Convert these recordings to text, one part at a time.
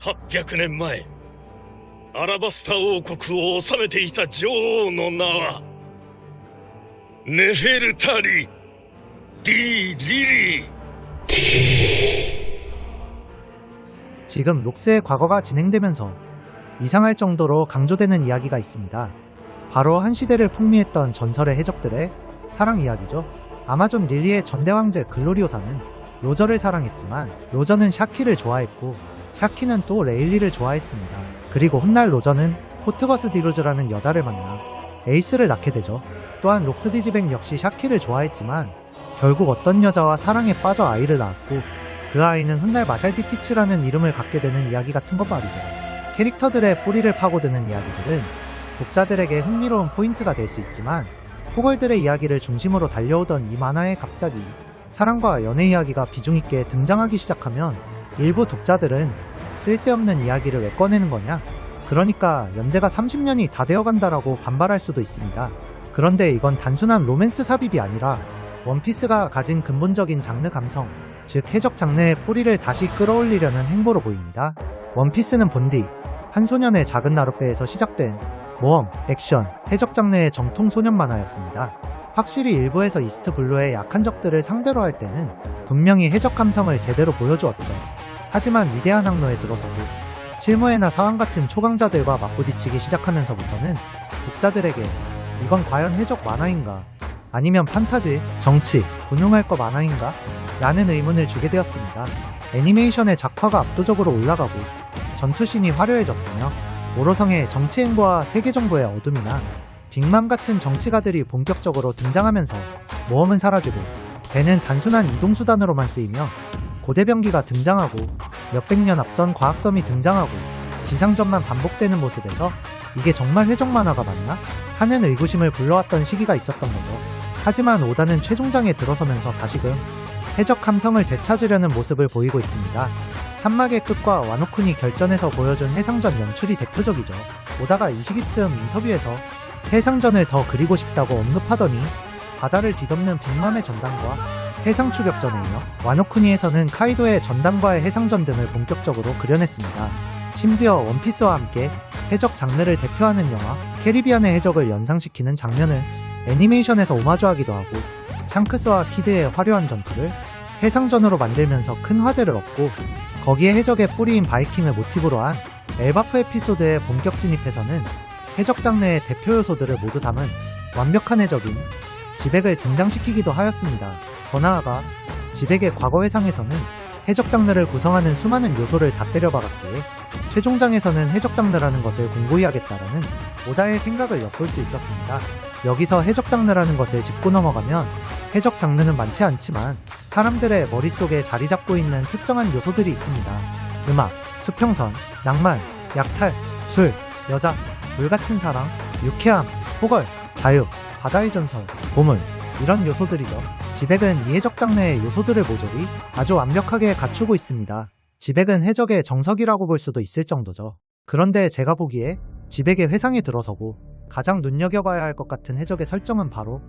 800年前、アラバスタ王国を治めていた女王の名は、ネフェルタリ・ディ・リリー。 지금 록스의 과거가 진행되면서 이상할 정도로 강조되는 이야기가 있습니다. 바로 한 시대를 풍미했던 전설의 해적들의 사랑 이야기죠. 아마존 릴리의 전대왕제 글로리오사는 로저를 사랑했지만 로저는 샤키를 좋아했고 샤키는 또 레일리를 좋아했습니다. 그리고 훗날 로저는 포트거스 디루즈라는 여자를 만나 에이스를 낳게 되죠. 또한 록스 디지백 역시 샤키를 좋아했지만 결국 어떤 여자와 사랑에 빠져 아이를 낳았고 그 아이는 훗날 마샬디티츠라는 이름을 갖게 되는 이야기 같은 것 말이죠. 캐릭터들의 뿌리를 파고드는 이야기들은 독자들에게 흥미로운 포인트가 될 수 있지만 포걸들의 이야기를 중심으로 달려오던 이 만화에 갑자기 사랑과 연애 이야기가 비중있게 등장하기 시작하면 일부 독자들은 쓸데없는 이야기를 왜 꺼내는 거냐? 그러니까 연재가 30년이 다 되어간다라고 반발할 수도 있습니다. 그런데 이건 단순한 로맨스 삽입이 아니라 원피스가 가진 근본적인 장르 감성, 즉 해적 장르의 뿌리를 다시 끌어올리려는 행보로 보입니다. 원피스는 본디, 한 소년의 작은 나룻배에서 시작된 모험, 액션, 해적 장르의 정통 소년 만화였습니다. 확실히 일부에서 이스트 블루의 약한 적들을 상대로 할 때는 분명히 해적 감성을 제대로 보여주었죠. 하지만 위대한 항로에 들어서고 실무에나 사왕 같은 초강자들과 맞부딪히기 시작하면서부터는 독자들에게 이건 과연 해적 만화인가? 아니면 판타지, 정치, 군용할 거 만화인가? 라는 의문을 주게 되었습니다. 애니메이션의 작화가 압도적으로 올라가고 전투신이 화려해졌으며 오로성의 정치 행보와 세계 정보의 어둠이나 빅맘 같은 정치가들이 본격적으로 등장하면서 모험은 사라지고 배는 단순한 이동수단으로만 쓰이며 고대병기가 등장하고 몇백 년 앞선 과학섬이 등장하고 지상전만 반복되는 모습에서 이게 정말 해적 만화가 맞나? 하는 의구심을 불러왔던 시기가 있었던 거죠. 하지만 오다는 최종장에 들어서면서 다시금 해적 감성을 되찾으려는 모습을 보이고 있습니다. 산막의 끝과 와노쿤이 결전에서 보여준 해상전 연출이 대표적이죠. 오다가 이 시기쯤 인터뷰에서 해상전을 더 그리고 싶다고 언급하더니 바다를 뒤덮는 빅맘의 전당과 해상 추격전에 이어 와노쿠니에서는 카이도의 전당과의 해상전 등을 본격적으로 그려냈습니다. 심지어 원피스와 함께 해적 장르를 대표하는 영화 캐리비안의 해적을 연상시키는 장면을 애니메이션에서 오마주하기도 하고 샹크스와 키드의 화려한 전투를 해상전으로 만들면서 큰 화제를 얻고 거기에 해적의 뿌리인 바이킹을 모티브로 한 엘바프 에피소드에 본격 진입해서는 해적 장르의 대표 요소들을 모두 담은 완벽한 해적인 지백을 등장시키기도 하였습니다. 더 나아가 지백의 과거 회상에서는 해적 장르를 구성하는 수많은 요소를 다 때려박았기에 최종장에서는 해적 장르라는 것을 공고히 하겠다라는 오다의 생각을 엿볼 수 있었습니다. 여기서 해적 장르라는 것을 짚고 넘어가면 해적 장르는 많지 않지만 사람들의 머릿속에 자리 잡고 있는 특정한 요소들이 있습니다. 음악, 수평선, 낭만, 약탈, 술, 여자, 물같은 사랑, 유쾌함, 포걸, 자유, 바다의 전설, 보물 이런 요소들이죠. 지백은 이 해적 장르의 요소들을 모조리 아주 완벽하게 갖추고 있습니다. 지백은 해적의 정석이라고 볼 수도 있을 정도죠. 그런데 제가 보기에 지백의 회상에 들어서고 가장 눈여겨봐야 할 것 같은 해적의 설정은 바로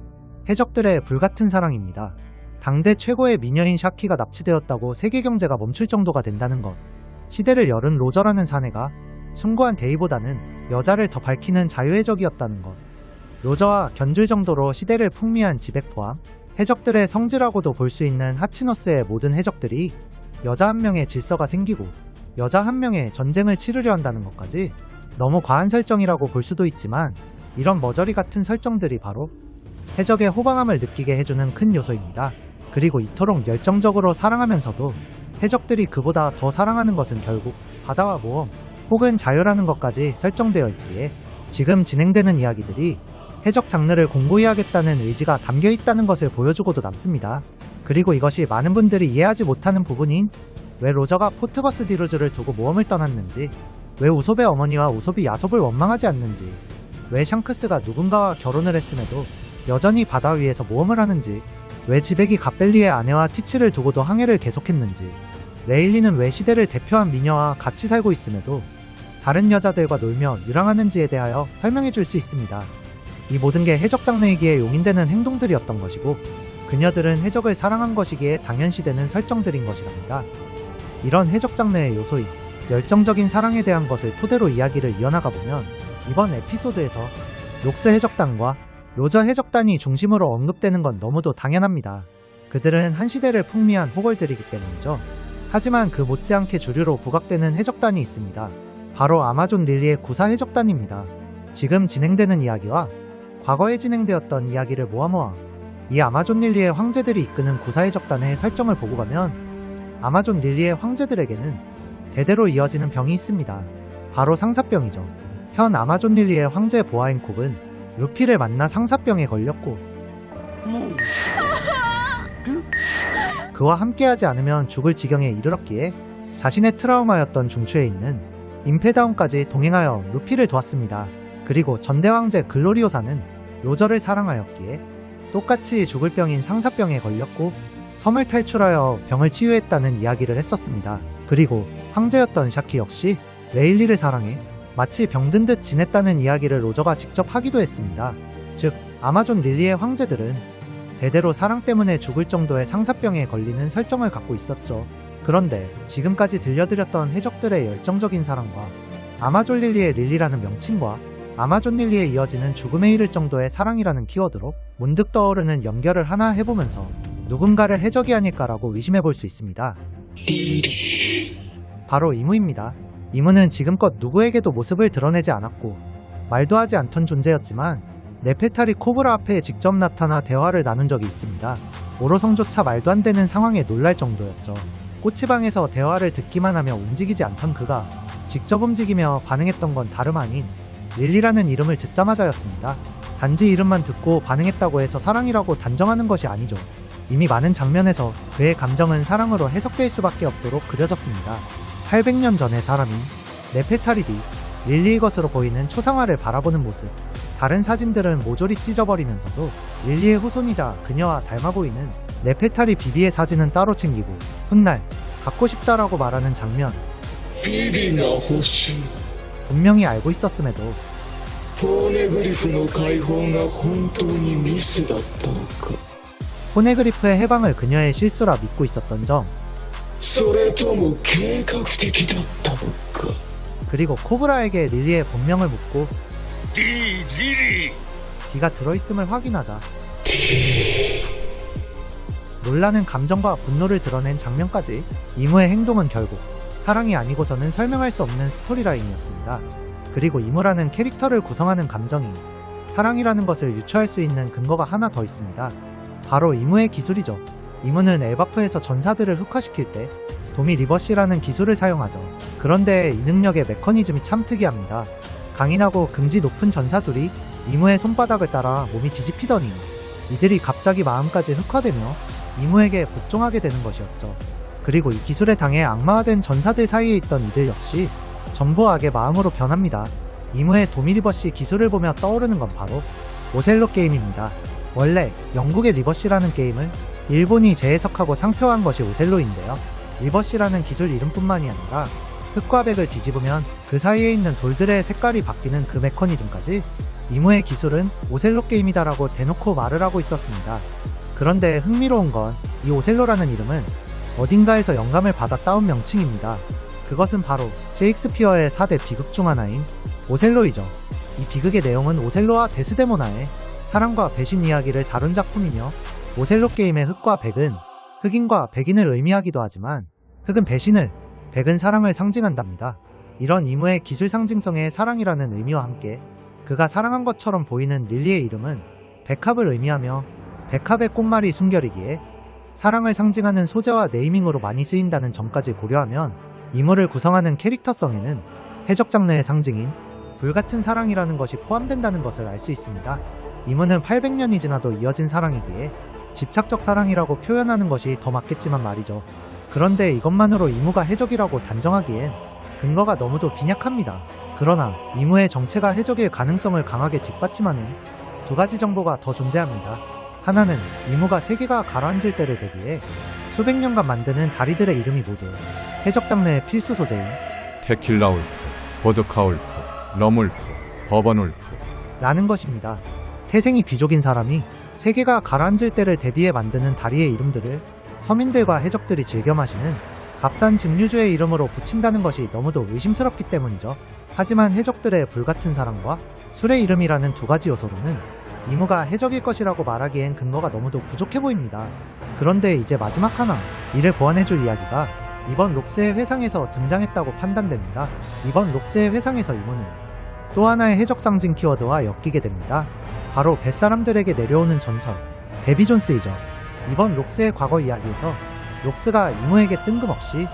해적들의 불같은 사랑입니다. 당대 최고의 미녀인 샤키가 납치되었다고 세계 경제가 멈출 정도가 된다는 것. 시대를 열은 로저라는 사내가 숭고한 데이보다는 여자를 더 밝히는 자유해적이었다는 것. 로저와 견줄 정도로 시대를 풍미한 지백 포함 해적들의 성지라고도 볼 수 있는 하치노스의 모든 해적들이 여자 한 명의 질서가 생기고 여자 한 명의 전쟁을 치르려 한다는 것까지 너무 과한 설정이라고 볼 수도 있지만 이런 머저리 같은 설정들이 바로 해적의 호방함을 느끼게 해주는 큰 요소입니다. 그리고 이토록 열정적으로 사랑하면서도 해적들이 그보다 더 사랑하는 것은 결국 바다와 모험 혹은 자유라는 것까지 설정되어 있기에 지금 진행되는 이야기들이 해적 장르를 공고히 하겠다는 의지가 담겨 있다는 것을 보여주고도 남습니다. 그리고 이것이 많은 분들이 이해하지 못하는 부분인 왜 로저가 포트거스 디루즈를 두고 모험을 떠났는지, 왜 우솝의 어머니와 우솝이 야솝을 원망하지 않는지, 왜 샹크스가 누군가와 결혼을 했음에도 여전히 바다 위에서 모험을 하는지, 왜 지백이 갑벨리의 아내와 티치를 두고도 항해를 계속했는지, 레일리는 왜 시대를 대표한 미녀와 같이 살고 있음에도 다른 여자들과 놀며 유랑하는지에 대하여 설명해 줄 수 있습니다. 이 모든 게 해적 장르이기에 용인되는 행동들이었던 것이고 그녀들은 해적을 사랑한 것이기에 당연시되는 설정들인 것이랍니다. 이런 해적 장르의 요소인 열정적인 사랑에 대한 것을 토대로 이야기를 이어나가 보면 이번 에피소드에서 녹스 해적단과 로저 해적단이 중심으로 언급되는 건 너무도 당연합니다. 그들은 한 시대를 풍미한 호걸들이기 때문이죠. 하지만 그 못지않게 주류로 부각되는 해적단이 있습니다. 바로 아마존 릴리의 구사 해적단입니다. 지금 진행되는 이야기와 과거에 진행되었던 이야기를 모아 이 아마존 릴리의 황제들이 이끄는 구사 해적단의 설정을 보고 가면 아마존 릴리의 황제들에게는 대대로 이어지는 병이 있습니다. 바로 상사병이죠. 현 아마존 릴리의 황제 보아행콥은 루피를 만나 상사병에 걸렸고 그와 함께하지 않으면 죽을 지경에 이르렀기에 자신의 트라우마였던 중추에 있는 임페다운까지 동행하여 루피를 도왔습니다. 그리고 전대왕제 글로리오사는 로저를 사랑하였기에 똑같이 죽을 병인 상사병에 걸렸고 섬을 탈출하여 병을 치유했다는 이야기를 했었습니다. 그리고 황제였던 샤키 역시 레일리를 사랑해 마치 병든 듯 지냈다는 이야기를 로저가 직접 하기도 했습니다. 즉 아마존 릴리의 황제들은 대대로 사랑 때문에 죽을 정도의 상사병에 걸리는 설정을 갖고 있었죠. 그런데 지금까지 들려드렸던 해적들의 열정적인 사랑과 아마존 릴리의 릴리라는 명칭과 아마존 릴리에 이어지는 죽음에 이를 정도의 사랑이라는 키워드로 문득 떠오르는 연결을 하나 해보면서 누군가를 해적이 아닐까라고 의심해볼 수 있습니다. 바로 이무입니다. 이무는 지금껏 누구에게도 모습을 드러내지 않았고 말도 하지 않던 존재였지만 네페탈이 코브라 앞에 직접 나타나 대화를 나눈 적이 있습니다. 오로성조차 말도 안 되는 상황에 놀랄 정도였죠. 꼬치방에서 대화를 듣기만 하며 움직이지 않던 그가 직접 움직이며 반응했던 건 다름 아닌 릴리라는 이름을 듣자마자였습니다. 단지 이름만 듣고 반응했다고 해서 사랑이라고 단정하는 것이 아니죠. 이미 많은 장면에서 그의 감정은 사랑으로 해석될 수밖에 없도록 그려졌습니다. 800년 전의 사람인 네페타리디, 릴리의 것으로 보이는 초상화를 바라보는 모습. 다른 사진들은 모조리 찢어버리면서도 릴리의 후손이자 그녀와 닮아 보이는 네페타리 비비의 사진은 따로 챙기고 훗날 갖고 싶다라고 말하는 장면. 비비가 호시. 분명히 알고 있었음에도 포네그리프의解放が本当にミスだったのか. 포네그리프의 해방을 그녀의 실수라 믿고 있었던 점. それとも計画的だったのか. 그리고 코브라에게 릴리의 본명을 묻고 릴리. D가 들어있음을 확인하자 놀라는 감정과 분노를 드러낸 장면까지. 이무의 행동은 결국 사랑이 아니고서는 설명할 수 없는 스토리라인이었습니다. 그리고 이무라는 캐릭터를 구성하는 감정이 사랑이라는 것을 유추할 수 있는 근거가 하나 더 있습니다. 바로 이무의 기술이죠. 이무는 엘바프에서 전사들을 흑화시킬 때 도미 리버시라는 기술을 사용하죠. 그런데 이 능력의 메커니즘이 참 특이합니다. 강인하고 긍지 높은 전사들이 이무의 손바닥을 따라 몸이 뒤집히더니 이들이 갑자기 마음까지 흑화되며 이무에게 복종하게 되는 것이었죠. 그리고 이 기술에 당해 악마화된 전사들 사이에 있던 이들 역시 전부 악의 마음으로 변합니다. 이무의 도미 리버시 기술을 보며 떠오르는 건 바로 오셀로 게임입니다. 원래 영국의 리버시라는 게임을 일본이 재해석하고 상표한 것이 오셀로인데요. 리버시라는 기술 이름뿐만이 아니라 흙과 백을 뒤집으면 그 사이에 있는 돌들의 색깔이 바뀌는 그 메커니즘까지 이무의 기술은 오셀로 게임이다라고 대놓고 말을 하고 있었습니다. 그런데 흥미로운 건 이 오셀로라는 이름은 어딘가에서 영감을 받아 따온 명칭입니다. 그것은 바로 셰익스피어의 4대 비극 중 하나인 오셀로이죠. 이 비극의 내용은 오셀로와 데스데모나의 사랑과 배신 이야기를 다룬 작품이며 오셀로 게임의 흑과 백은 흑인과 백인을 의미하기도 하지만 흑은 배신을, 백은 사랑을 상징한답니다. 이런 이무의 기술 상징성의 사랑이라는 의미와 함께 그가 사랑한 것처럼 보이는 릴리의 이름은 백합을 의미하며 백합의 꽃말이 순결이기에 사랑을 상징하는 소재와 네이밍으로 많이 쓰인다는 점까지 고려하면 이무를 구성하는 캐릭터성에는 해적 장르의 상징인 불같은 사랑이라는 것이 포함된다는 것을 알 수 있습니다. 이무는 800년이 지나도 이어진 사랑이기에 집착적 사랑이라고 표현하는 것이 더 맞겠지만 말이죠. 그런데 이것만으로 이무가 해적이라고 단정하기엔 근거가 너무도 빈약합니다. 그러나 이무의 정체가 해적일 가능성을 강하게 뒷받침하는 두 가지 정보가 더 존재합니다. 하나는 이무가 세계가 가라앉을 때를 대비해 수백 년간 만드는 다리들의 이름이 모두 해적 장르의 필수 소재인 테킬라 울프, 보드카 울프, 럼 울프, 버번 울프 라는 것입니다. 태생이 귀족인 사람이 세계가 가라앉을 때를 대비해 만드는 다리의 이름들을 서민들과 해적들이 즐겨 마시는 값싼 증류주의 이름으로 붙인다는 것이 너무도 의심스럽기 때문이죠. 하지만 해적들의 불같은 사랑과 술의 이름이라는 두 가지 요소로는 이무가 해적일 것이라고 말하기엔 근거가 너무도 부족해 보입니다. 그런데 이제 마지막 하나, 이를 보완해줄 이야기가 이번 록스의 회상에서 등장했다고 판단됩니다. 이번 록스의 회상에서 이무는 또 하나의 해적 상징 키워드와 엮이게 됩니다. 바로 뱃사람들에게 내려오는 전설, 데비 존스이죠. 이번 록스의 과거 이야기에서 록스가 이무에게 뜬금없이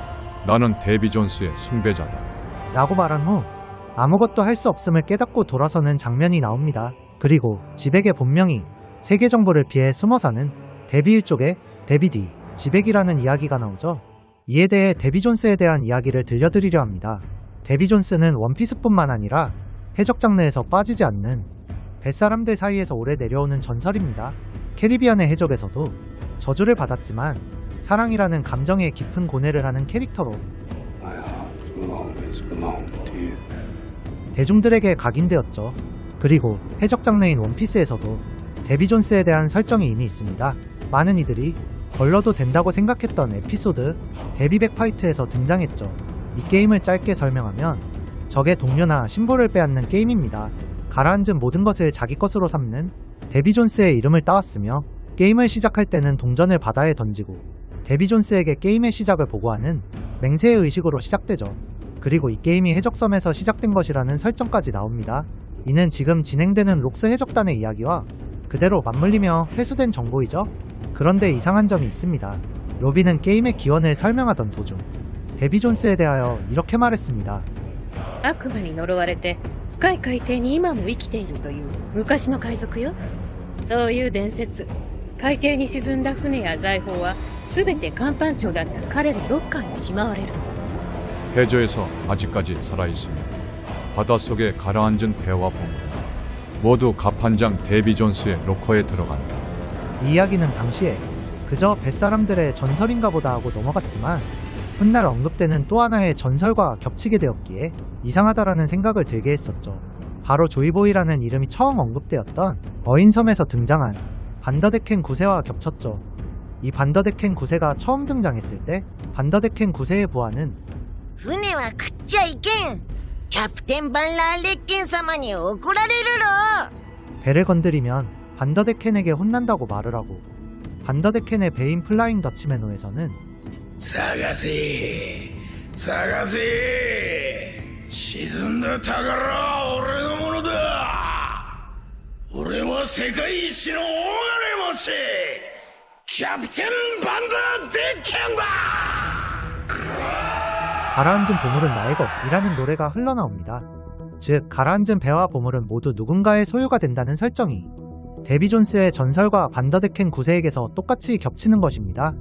나는 데비 존스의 숭배자다. 라고 말한 후 아무것도 할 수 없음을 깨닫고 돌아서는 장면이 나옵니다. 그리고 지백의 본명이 세계 정보를 피해 숨어 사는 데비 일족의 데비디, 지백이라는 이야기가 나오죠. 이에 대해 데비 존스에 대한 이야기를 들려드리려 합니다. 데비 존스는 원피스뿐만 아니라 해적 장르에서 빠지지 않는 뱃사람들 사이에서 오래 내려오는 전설입니다. 캐리비안의 해적에서도 저주를 받았지만 사랑이라는 감정에 깊은 고뇌를 하는 캐릭터로 대중들에게 각인되었죠. 그리고 해적 장르인 원피스에서도 데비 존스에 대한 설정이 이미 있습니다. 많은 이들이 걸러도 된다고 생각했던 에피소드 데비백 파이트에서 등장했죠. 이 게임을 짧게 설명하면 적의 동료나 심볼을 빼앗는 게임입니다. 가라앉은 모든 것을 자기 것으로 삼는 데비 존스의 이름을 따왔으며 게임을 시작할 때는 동전을 바다에 던지고 데비 존스에게 게임의 시작을 보고하는 맹세의 의식으로 시작되죠. 그리고 이 게임이 해적섬에서 시작된 것이라는 설정까지 나옵니다. 이는 지금 진행되는 록스 해적단의 이야기와 그대로 맞물리며 회수된 정보이죠. 그런데 이상한 점이 있습니다. 로비는 게임의 기원을 설명하던 도중 데비 존스에 대하여 이렇게 말했습니다. 悪魔に呪われて深い海底に今も生きているという昔の海賊よ。そういう伝説。海底に沈んだ船や財宝は全て甲板長だった彼のロッカーにしまわれる。 해저에서 아직까지 살아있으며 바닷속에 가라앉은 배와 보물 모두 갑판장 데비 존스의 로커에 들어간다. 이 이야기는 당시에 그저 뱃사람들의 전설인가 보다 하고 넘어갔지만 훗날 언급되는 또 하나의 전설과 겹치게 되었기에 이상하다라는 생각을 들게 했었죠. 바로 조이보이라는 이름이 처음 언급되었던 어인섬에서 등장한 반더데켄 9세와 겹쳤죠. 이 반더데켄 9세가 처음 등장했을 때 반더데켄 9세의 부하는 船は食っちゃいけん。キャプテンバンラーレッケン様に怒られるろ。 배를 건드리면 반더데켄에게 혼난다고 말을 하고 반더데켄의 배인 플라잉 더치매노에서는 探せ探せ沈んだ宝は俺のものだ俺は世界一の大金持ちキャプテンバンダーデッケンだ 가라앉은 보물은 나의 것이라는 노래가 흘러나옵니다. 즉 가라앉은 배와 보물은 모두 누군가의 소유가 된다는 설정이 데비 존스의 전설과 반더데켄 9세에게서 똑같이 겹치는 것입니다.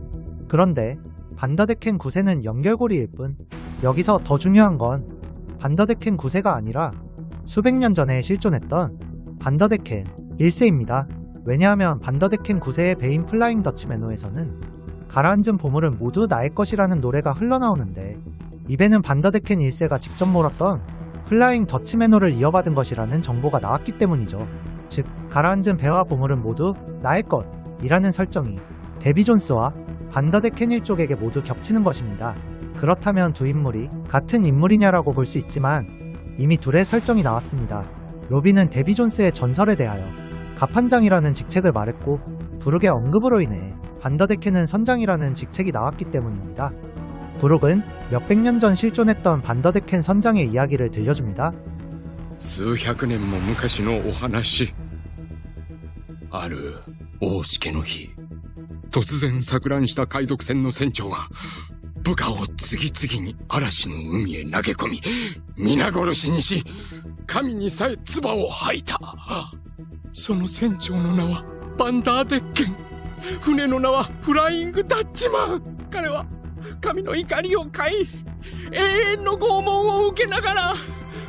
그런데 반더데켄 9세는 연결고리일 뿐 여기서 더 중요한 건 반더데켄 9세가 아니라 수백 년 전에 실존했던 반더데켄 1세입니다. 왜냐하면 반더데켄 9세의 배인 플라잉 더치매노에서는 가라앉은 보물은 모두 나의 것이라는 노래가 흘러나오는데 이 배는 반더데켄 1세가 직접 몰았던 플라잉 더치매노를 이어받은 것이라는 정보가 나왔기 때문이죠. 즉 가라앉은 배와 보물은 모두 나의 것이라는 설정이 데비 존스와 반더데켄 일족에게 모두 겹치는 것입니다. 그렇다면 두 인물이 같은 인물이냐라고 볼 수 있지만 이미 둘의 설정이 나왔습니다. 로비는 데비 존스의 전설에 대하여 갑판장이라는 직책을 말했고 부룩의 언급으로 인해 반더데켄은 선장이라는 직책이 나왔기 때문입니다. 부룩은 몇백 년 전 실존했던 반더데켄 선장의 이야기를 들려줍니다. 数百年も昔のお話。ある大しけの日、突然錯乱した海賊船の船長が部下を次々に嵐の海へ投げ込み、皆殺しにし、神にさえ唾を吐いた。その船長の名はバンダーデッケン。船の名はフライングダッチマン。彼は神の怒りを買い、永遠の拷問を受けながら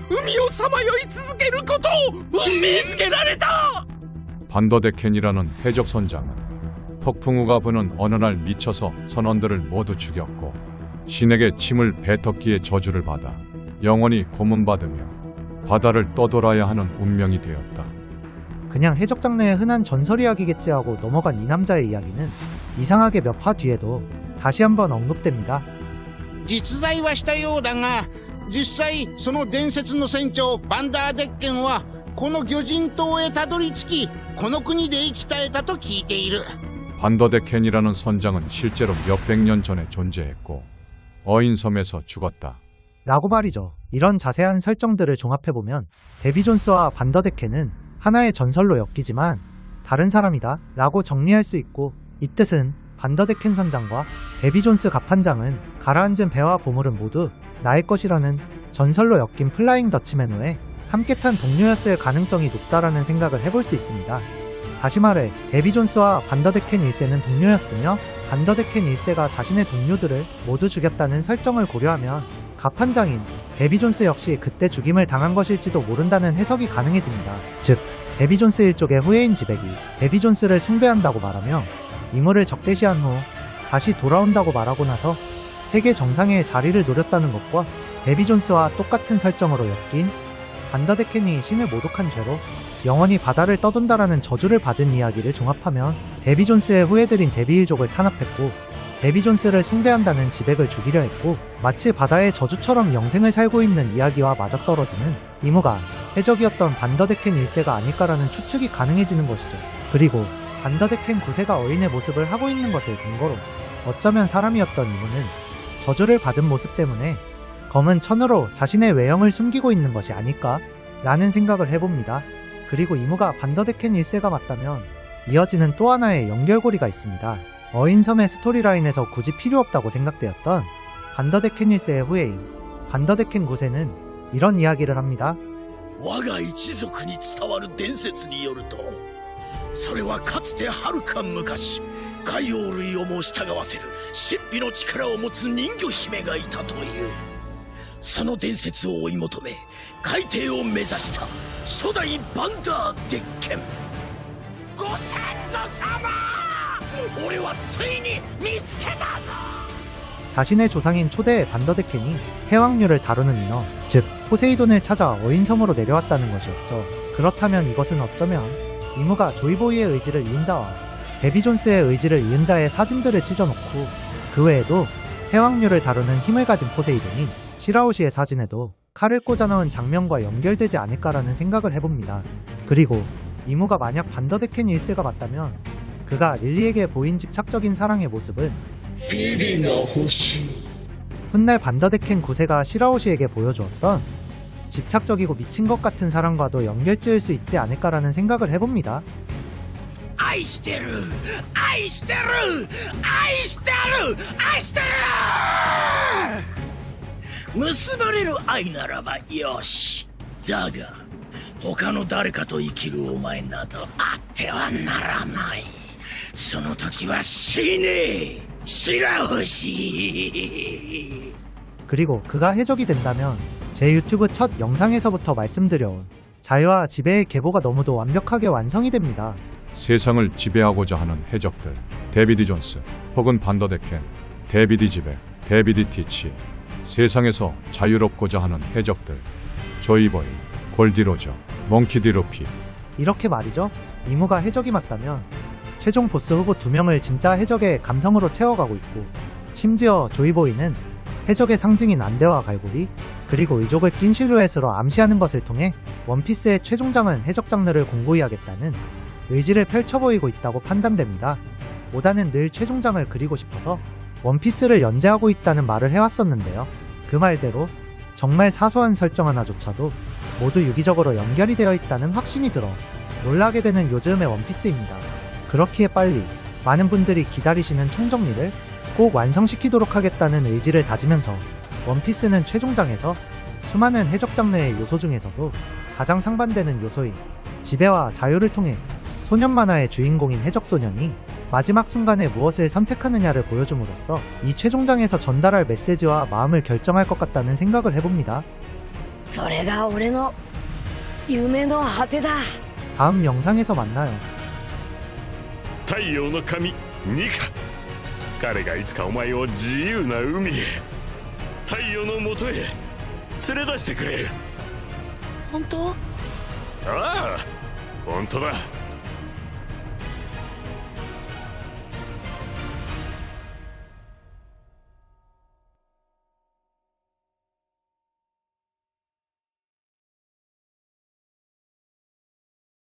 海をさまよい続けることを運命づけられた。 반더데켄이라는 해적 선장은 폭풍우가 부는 어느 날 미쳐서 선원들을 모두 죽였고 신에게 침을 뱉었기에 저주를 받아 영원히 고문받으며 바다를 떠돌아야 하는 운명이 되었다. 그냥 해적 장르의 흔한 전설 이야기겠지 하고 넘어간 이 남자의 이야기는 이상하게 몇 화 뒤에도 다시 한번 언급됩니다. 実在はしたようだが、実際その伝説の船長バンダーデッケンはこの魚人島へたどり着き、この国で生き絶えたと聞いている。 반더데켄이라는 선장은 실제로 몇백 년 전에 존재했고 어인섬에서 죽었다. 라고 말이죠. 이런 자세한 설정들을 종합해보면 데비 존스와 반더데켄은 하나의 전설로 엮이지만 다른 사람이다 라고 정리할 수 있고, 이 뜻은 반더데켄 선장과 데비 존스 갑판장은 가라앉은 배와 보물은 모두 나의 것이라는 전설로 엮인 플라잉 더치맨 후에 함께 탄 동료였을 가능성이 높다라는 생각을 해볼 수 있습니다. 다시 말해 데비 존스와 반더데켄 1세는 동료였으며 반더데켄 1세가 자신의 동료들을 모두 죽였다는 설정을 고려하면 갑판장인 데비 존스 역시 그때 죽임을 당한 것일지도 모른다는 해석이 가능해집니다. 즉 데비 존스 일족의 후예인 지백이 데비 존스를 숭배한다고 말하며 임무를 적대시한 후 다시 돌아온다고 말하고 나서 세계 정상의 자리를 노렸다는 것과 데비 존스와 똑같은 설정으로 엮인 반더데켄이 신을 모독한 죄로 영원히 바다를 떠돈다라는 저주를 받은 이야기를 종합하면 데비 존스의 후예들인 데비 일족을 탄압했고 데비 존스를 숭배한다는 지백을 죽이려 했고, 마치 바다의 저주처럼 영생을 살고 있는 이야기와 맞아떨어지는 이무가 해적이었던 반더데켄 1세가 아닐까라는 추측이 가능해지는 것이죠. 그리고 반더데켄 9세가 어인의 모습을 하고 있는 것을 근거로 어쩌면 사람이었던 이무는 저주를 받은 모습 때문에 검은 천으로 자신의 외형을 숨기고 있는 것이 아닐까 라는 생각을 해봅니다. 그리고 이무가 반더데켄 1세가 맞다면 이어지는 또 하나의 연결고리가 있습니다. 어인섬의 스토리라인에서 굳이 필요 없다고 생각되었던 반더데켄 1세의 후예인 반더데켄 9세는 이런 이야기를 합니다. 我が一族に伝わる伝説によると、それはかつてはるか昔、海洋類をも従わせる神秘の力を持つ人魚姫がいたという。その伝説を追い求め、海底を目指した初代バンダーデッケン。ご先祖様、俺はついに見つけたぞ。 자신의 조상인 초대 반더데켄이 해왕류를 다루는 인어, 즉 포세이돈을 찾아 어인섬으로 내려왔다는 것이었죠. 그렇다면 이것은 어쩌면 이무가 조이보이의 의지를 이은 자와 데비 존스의 의지를 이은 자의 사진들을 찢어놓고 그 외에도 해왕류를 다루는 힘을 가진 포세이돈인 시라오시의 사진에도 칼을 꽂아 넣은 장면과 연결되지 않을까라는 생각을 해봅니다. 그리고 이무가 만약 반더데켄 1세가 맞다면 그가 릴리에게 보인 집착적인 사랑의 모습은 훗날 반더데켄 9세가 시라오시에게 보여주었던 집착적이고 미친 것 같은 사랑과도 연결지을 수 있지 않을까라는 생각을 해봅니다. 愛してる愛してる愛してる愛してる。結ばれる愛ならばよし。だが他の誰かと生きるお前などあってはならない。その時は死ね시라오시. 그리고 그가 해적이 된다면 제 유튜브 첫 영상에서부터 말씀드려온 자유와 지배의 계보가 너무도 완벽하게 완성이 됩니다. 세상을 지배하고자 하는 해적들, 데비디 존스 혹은 반더데켄, 데비디 지배, 데비디 티치, 세상에서 자유롭고자 하는 해적들, 조이보이, 골디로저, 몽키디 루피. 이렇게 말이죠. 이무가 해적이 맞다면 최종 보스 후보 2명을 진짜 해적의 감성으로 채워가고 있고, 심지어 조이보이는 해적의 상징인 안대와 갈고리, 그리고 의족을 낀 실루엣으로 암시하는 것을 통해 원피스의 최종장은 해적 장르를 공고히 하겠다는 의지를 펼쳐 보이고 있다고 판단됩니다. 오다는 늘 최종장을 그리고 싶어서 원피스를 연재하고 있다는 말을 해왔었는데요. 그 말대로 정말 사소한 설정 하나조차도 모두 유기적으로 연결이 되어 있다는 확신이 들어 놀라게 되는 요즘의 원피스입니다. 그렇기에 빨리 많은 분들이 기다리시는 총정리를 꼭 완성시키도록 하겠다는 의지를 다지면서 원피스는 최종장에서 수많은 해적 장르의 요소 중에서도 가장 상반되는 요소인 지배와 자유를 통해 소년 만화의 주인공인 해적소년이 마지막 순간에 무엇을 선택하느냐를 보여줌으로써 이 최종장에서 전달할 메시지와 마음을 결정할 것 같다는 생각을 해봅니다. それが俺の夢の果てだ。 다음 영상에서 만나요. 太陽の神ニカ、彼がいつかお前を自由な海へ、太陽のもとへ連れ出してくれる。本当？ああ、本当だ。